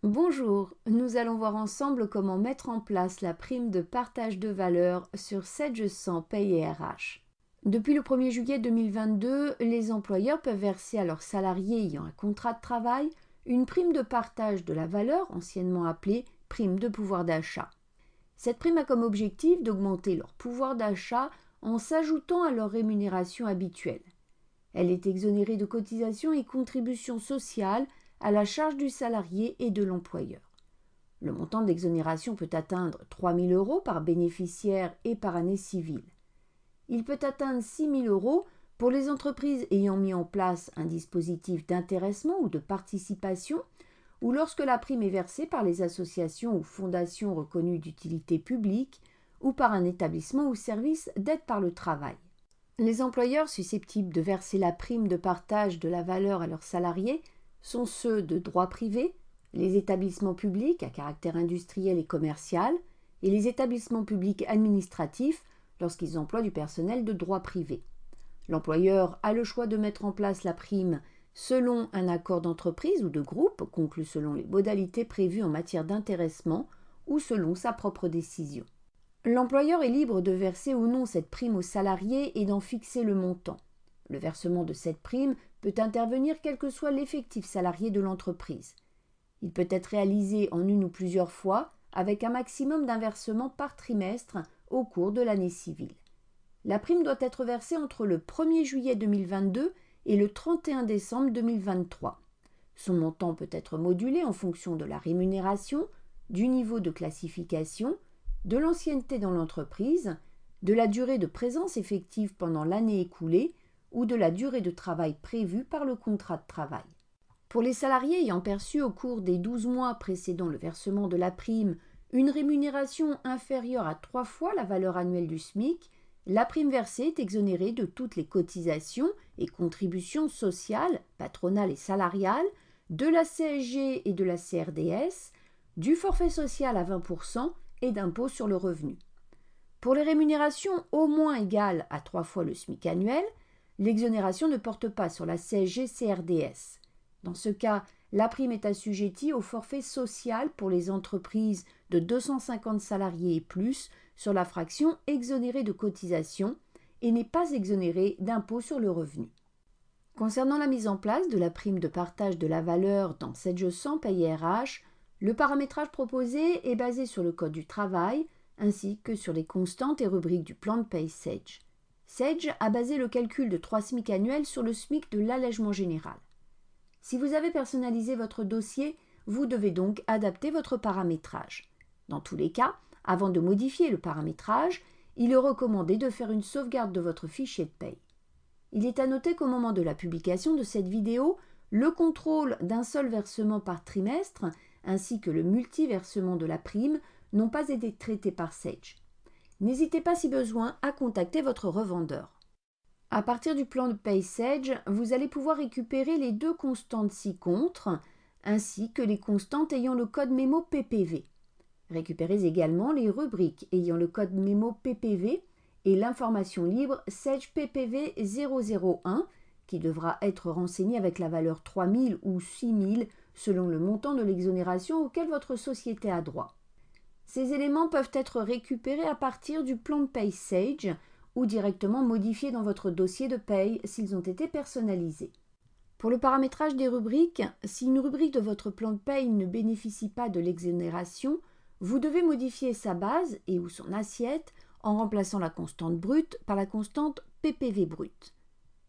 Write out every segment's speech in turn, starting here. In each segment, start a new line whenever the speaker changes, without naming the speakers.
Bonjour, nous allons voir ensemble comment mettre en place la prime de partage de valeur sur 700 Paye et RH. Depuis le 1er juillet 2022, les employeurs peuvent verser à leurs salariés ayant un contrat de travail une prime de partage de la valeur, anciennement appelée prime de pouvoir d'achat. Cette prime a comme objectif d'augmenter leur pouvoir d'achat en s'ajoutant à leur rémunération habituelle. Elle est exonérée de cotisations et contributions sociales à la charge du salarié et de l'employeur. Le montant d'exonération peut atteindre 3 000 € par bénéficiaire et par année civile. Il peut atteindre 6 000 € pour les entreprises ayant mis en place un dispositif d'intéressement ou de participation, ou lorsque la prime est versée par les associations ou fondations reconnues d'utilité publique ou par un établissement ou service d'aide par le travail. Les employeurs susceptibles de verser la prime de partage de la valeur à leurs salariés sont ceux de droit privé, les établissements publics à caractère industriel et commercial, et les établissements publics administratifs lorsqu'ils emploient du personnel de droit privé. L'employeur a le choix de mettre en place la prime selon un accord d'entreprise ou de groupe conclu selon les modalités prévues en matière d'intéressement ou selon sa propre décision. L'employeur est libre de verser ou non cette prime aux salariés et d'en fixer le montant. Le versement de cette prime peut intervenir quel que soit l'effectif salarié de l'entreprise. Il peut être réalisé en une ou plusieurs fois, avec un maximum d'un versement par trimestre au cours de l'année civile. La prime doit être versée entre le 1er juillet 2022 et le 31 décembre 2023. Son montant peut être modulé en fonction de la rémunération, du niveau de classification, de l'ancienneté dans l'entreprise, de la durée de présence effective pendant l'année écoulée ou de la durée de travail prévue par le contrat de travail. Pour les salariés ayant perçu au cours des 12 mois précédant le versement de la prime une rémunération inférieure à 3 fois la valeur annuelle du SMIC, la prime versée est exonérée de toutes les cotisations et contributions sociales, patronales et salariales, de la CSG et de la CRDS, du forfait social à 20% et d'impôt sur le revenu. Pour les rémunérations au moins égales à 3 fois le SMIC annuel, l'exonération ne porte pas sur la CSG-CRDS. Dans ce cas, la prime est assujettie au forfait social pour les entreprises de 250 salariés et plus sur la fraction exonérée de cotisation et n'est pas exonérée d'impôt sur le revenu. Concernant la mise en place de la prime de partage de la valeur dans 700 Paye RH, le paramétrage proposé est basé sur le Code du travail ainsi que sur les constantes et rubriques du plan de paye Sage. Sage a basé le calcul de 3 SMIC annuels sur le SMIC de l'allègement général. Si vous avez personnalisé votre dossier, vous devez donc adapter votre paramétrage. Dans tous les cas, avant de modifier le paramétrage, il est recommandé de faire une sauvegarde de votre fichier de paye. Il est à noter qu'au moment de la publication de cette vidéo, le contrôle d'un seul versement par trimestre ainsi que le multiversement de la prime n'ont pas été traités par Sage. N'hésitez pas si besoin à contacter votre revendeur. À partir du plan de paye Sage, vous allez pouvoir récupérer les 2 constantes ci-contre ainsi que les constantes ayant le code mémo PPV. Récupérez également les rubriques ayant le code mémo PPV et l'information libre Sage PPV 001 qui devra être renseignée avec la valeur 3000 ou 6000 selon le montant de l'exonération auquel votre société a droit. Ces éléments peuvent être récupérés à partir du plan de paye Sage ou directement modifiés dans votre dossier de paye s'ils ont été personnalisés. Pour le paramétrage des rubriques, si une rubrique de votre plan de paye ne bénéficie pas de l'exonération, vous devez modifier sa base et ou son assiette en remplaçant la constante brute par la constante PPV brute.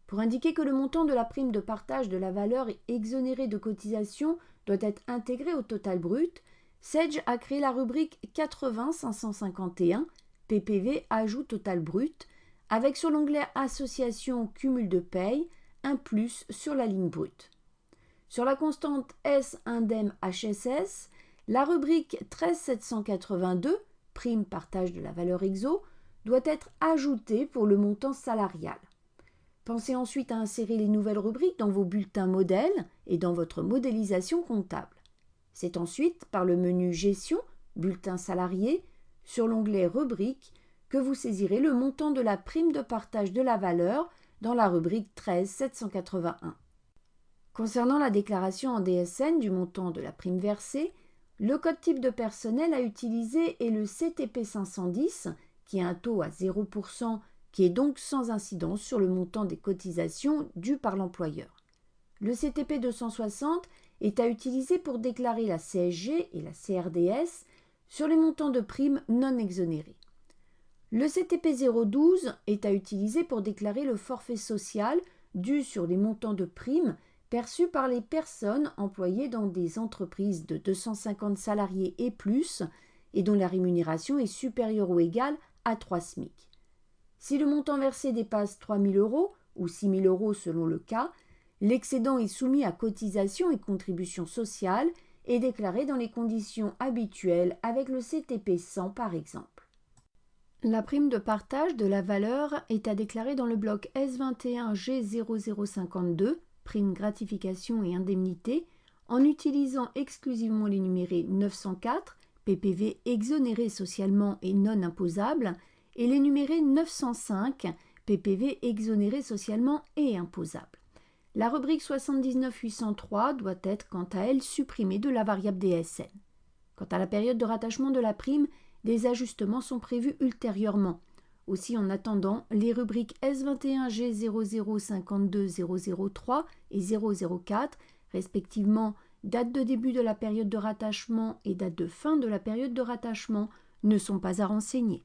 Pour indiquer que le montant de la prime de partage de la valeur exonérée de cotisation doit être intégré au total brut, Sage a créé la rubrique 80 551 PPV ajout total brut avec sur l'onglet Association cumul de paye un plus sur la ligne brute. Sur la constante S indem HSS, la rubrique 13 782 prime partage de la valeur exo doit être ajoutée pour le montant salarial. Pensez ensuite à insérer les nouvelles rubriques dans vos bulletins modèles et dans votre modélisation comptable. C'est ensuite par le menu Gestion, Bulletin salarié, sur l'onglet Rubrique, que vous saisirez le montant de la prime de partage de la valeur dans la rubrique 13 781. Concernant la déclaration en DSN du montant de la prime versée, le code type de personnel à utiliser est le CTP 510, qui a un taux à 0%, qui est donc sans incidence sur le montant des cotisations dues par l'employeur. Le CTP 260 est à utiliser pour déclarer la CSG et la CRDS sur les montants de primes non exonérés. Le CTP 012 est à utiliser pour déclarer le forfait social dû sur les montants de primes perçus par les personnes employées dans des entreprises de 250 salariés et plus et dont la rémunération est supérieure ou égale à 3 SMIC. Si le montant versé dépasse 3 000 € ou 6 000 € selon le cas, l'excédent est soumis à cotisations et contributions sociales et déclaré dans les conditions habituelles avec le CTP 100 par exemple. La prime de partage de la valeur est à déclarer dans le bloc S21G0052, prime gratification et indemnité, en utilisant exclusivement les numérés 904, PPV exonéré socialement et non imposable, et les numérés 905, PPV exonéré socialement et imposable. La rubrique 79803 doit être quant à elle supprimée de la variable DSN. Quant à la période de rattachement de la prime, des ajustements sont prévus ultérieurement. Aussi, en attendant, les rubriques S21G0052003 et 004, respectivement date de début de la période de rattachement et date de fin de la période de rattachement, ne sont pas à renseigner.